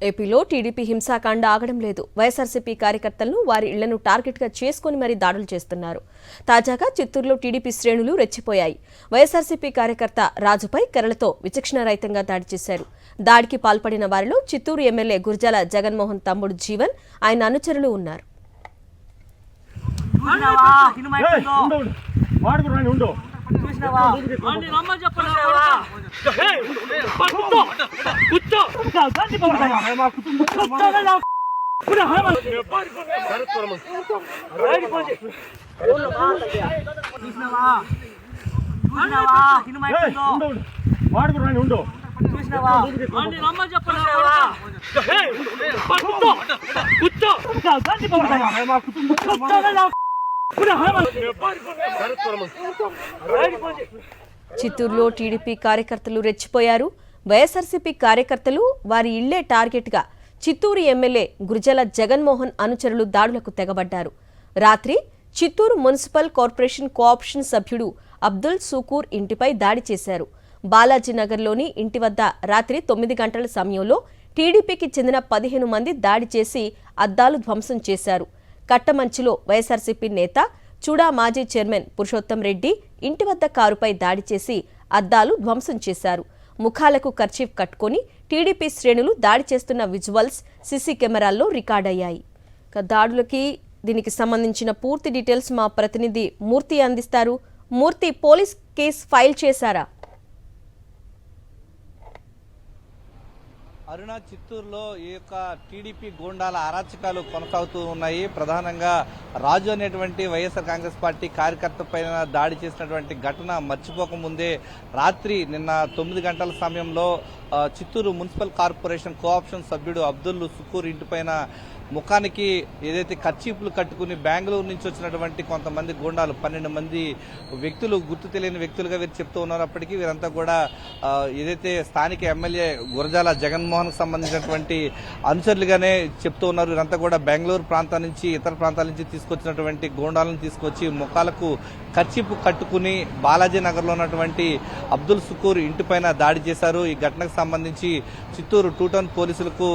ఏపీలో టీడీపీ హింసాకాండ ఆగడం లేదు. వైఎస్ఆర్సీపీ కార్యకర్తలను వారి ఇళ్లను టార్గెట్గా చేసుకుని మరీ దాడులు చేస్తున్నారు. తాజాగా చిత్తూరులో టీడీపీ శ్రేణులు రెచ్చిపోయాయి. వైఎస్ఆర్సీపీ కార్యకర్త రాజుపై కర్రలతో విచక్షణారహితంగా దాడి చేశారు. దాడికి పాల్పడిన వారిలో చిత్తూరు ఎమ్మెల్యే గురజాల జగన్మోహన్ తమ్ముడు జీవన్, ఆయన అనుచరులు ఉన్నారు. చిత్తూరులో టీడీపీ కార్యకర్తలు రెచ్చిపోయారు. వైఎస్ఆర్సీపీ కార్యకర్తలు వారి ఇళ్లే టార్గెట్గా చిత్తూరు ఎమ్మెల్యే గురజాల జగన్మోహన్ అనుచరులు దాడులకు తెగబడ్డారు. రాత్రి చిత్తూరు మున్సిపల్ కార్పొరేషన్ కోఆప్షన్ సభ్యుడు అబ్దుల్ సుకూర్ ఇంటిపై దాడి చేశారు. బాలాజీనగర్లోని ఇంటి వద్ద రాత్రి 9 గంటల సమయంలో టీడీపీకి చెందిన 15 మంది దాడి చేసి అద్దాలు ధ్వంసం చేశారు. కట్టమంచిలో వైఎస్ఆర్సీపీ నేత చూడా మాజీ చైర్మన్ పురుషోత్తం రెడ్డి ఇంటి వద్ద కారుపై దాడి చేసి అద్దాలు ధ్వంసం చేశారు. ముఖాలకు కర్చీఫ్ కట్టుకుని టీడీపీ శ్రేణులు దాడి చేస్తున్న విజువల్స్ సీసీ కెమెరాల్లో రికార్డయ్యాయి. దాడులకి దీనికి సంబంధించిన పూర్తి డీటెయిల్స్ మా ప్రతినిధి మూర్తి అందిస్తారు. మూర్తి, పోలీస్ కేసు ఫైల్ చేశారా? అరుణ, చిత్తూరులో ఈ యొక్క టీడీపీ గూండాల అరాచకాలు కొనసాగుతూ ఉన్నాయి. ప్రధానంగా రాజు అనేటువంటి వైఎస్ఆర్ కాంగ్రెస్ పార్టీ కార్యకర్త పైన దాడి చేసినటువంటి ఘటన మర్చిపోకముందే రాత్రి నిన్న 9 గంటల సమయంలో చిత్తూరు మున్సిపల్ కార్పొరేషన్ కోఆప్షన్ సభ్యుడు అబ్దుల్ సుకూర్ ఇంటిపైన ముఖానికి ఏదైతే కర్చీపులు కట్టుకుని బెంగళూరు నుంచి వచ్చినటువంటి కొంతమంది గూండాలు 12 మంది వ్యక్తులు, గుర్తు తెలియని వ్యక్తులుగా వీరు చెప్తూ ఉన్నప్పటికీ వీరంతా కూడా ఏదైతే స్థానిక ఎమ్మెల్యే గురజాల జగన్మోహన్ కు సంబంధించినటువంటి అనుచరులుగానే చెప్తూ ఉన్నారు. వీరంతా కూడా బెంగళూరు ప్రాంతం నుంచి, ఇతర ప్రాంతాల నుంచి తీసుకొచ్చినటువంటి గూండాలను తీసుకొచ్చి ముఖాలకు కర్చీపు కట్టుకుని బాలాజీ నగర్ లో ఉన్నటువంటి అబ్దుల్ సుకూర్ ఇంటిపైన దాడి చేశారు. ఈ ఘటనకు సంబంధించి చిత్తూరు 2 టౌన్ పోలీసులకు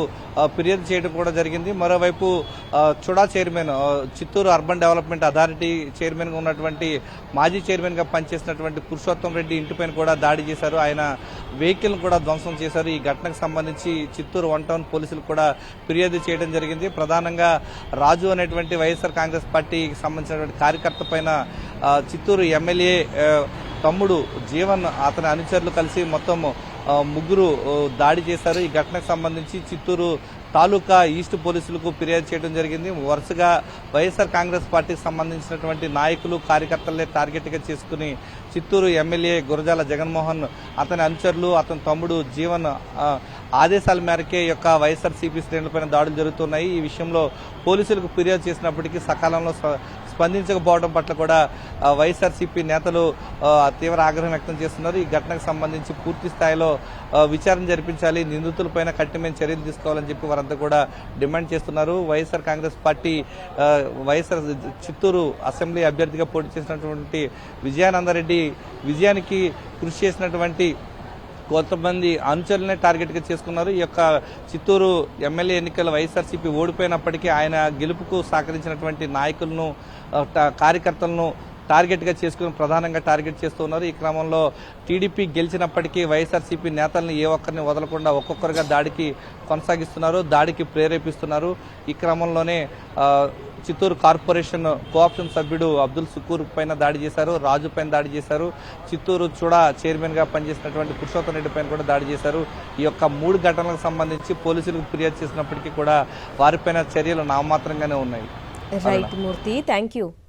ఫిర్యాదు చేయడం కూడా జరిగింది. మరోవైపు CHUDA chairman, Chittoor urban development authority chairman గా ఉన్నటువంటి మాజీ చైర్మన్ గా పనిచేసినటువంటి పురుషోత్తం రెడ్డి ఇంటిపైన కూడా దాడి చేశారు. ఆయన వెహికల్ కూడా ధ్వంసం చేశారు. ఈ ఘటనకు సంబంధించి చిత్తూరు 1 టౌన్ పోలీసులు కూడా ఫిర్యాదు చేయడం జరిగింది. ప్రధానంగా రాజు అనేటువంటి వైఎస్ఆర్ కాంగ్రెస్ పార్టీకి సంబంధించినటువంటి కార్యకర్త పైన చిత్తూరు ఎమ్మెల్యే తమ్ముడు జీవన్, అతని అనుచరులు కలిసి మొత్తం 3 దాడి చేశారు. ఈ ఘటనకు సంబంధించి చిత్తూరు తాలూకా ఈస్ట్ పోలీసులకు ఫిర్యాదు చేయడం జరిగింది. వరుసగా వైఎస్ఆర్ కాంగ్రెస్ పార్టీకి సంబంధించినటువంటి నాయకులు, కార్యకర్తలే టార్గెట్ గా చేసుకుని చిత్తూరు ఎమ్మెల్యే గురజాల జగన్మోహన్, అతని అనుచరులు, అతని తమ్ముడు జీవన్ ఆదేశాల మేరకే యొక్క వైఎస్ఆర్సీపీ శ్రేణులపైన దాడులు జరుగుతున్నాయి. ఈ విషయంలో పోలీసులకు ఫిర్యాదు చేసినప్పటికీ సకాలంలో స్పందించకపోవడం పట్ల కూడా వైఎస్ఆర్సీపీ నేతలు తీవ్ర ఆగ్రహం వ్యక్తం చేస్తున్నారు. ఈ ఘటనకు సంబంధించి పూర్తి స్థాయిలో విచారణ జరిపించాలి, నిందితులపైన కఠినమైన చర్యలు తీసుకోవాలని చెప్పి వారంతా కూడా డిమాండ్ చేస్తున్నారు. వైఎస్ఆర్ కాంగ్రెస్ పార్టీ వైఎస్ఆర్ చిత్తూరు అసెంబ్లీ అభ్యర్థిగా పోటీ చేసినటువంటి విజయానందరెడ్డి విజయానికి కృషి చేసినటువంటి కొంతమంది అనుచరులనే టార్గెట్ గా చేసుకున్నారు. ఈ యొక్క చిత్తూరు ఎమ్మెల్యే ఎన్నికల వైఎస్ఆర్సీపీ ఓడిపోయినప్పటికీ ఆయన గెలుపుకు సహకరించినటువంటి నాయకులను, కార్యకర్తలను టార్గెట్ గా చేసుకుని ప్రధానంగా టార్గెట్ చేస్తూ ఉన్నారు. ఈ క్రమంలో టీడీపీ గెలిచినప్పటికీ వైఎస్ఆర్సీపీ నేతల్ని ఏ ఒక్కరిని వదలకుండా ఒక్కొక్కరుగా దాడికి కొనసాగిస్తున్నారు, దాడికి ప్రేరేపిస్తున్నారు. ఈ క్రమంలోనే చిత్తూరు కార్పొరేషన్ కోఆప్షన్ సభ్యుడు అబ్దుల్ సుకూర్ పైన దాడి చేశారు, రాజు పైన దాడి చేశారు, చిత్తూరు చూడా చైర్మన్ గా పనిచేసినటువంటి పురుషోత్తం రెడ్డి పైన కూడా దాడి చేశారు. ఈ యొక్క 3 ఘటనలకు సంబంధించి పోలీసులకు ఫిర్యాదు చేసినప్పటికీ కూడా వారిపైన చర్యలు నామమాత్రంగానే ఉన్నాయి. Right Murthy, thank you.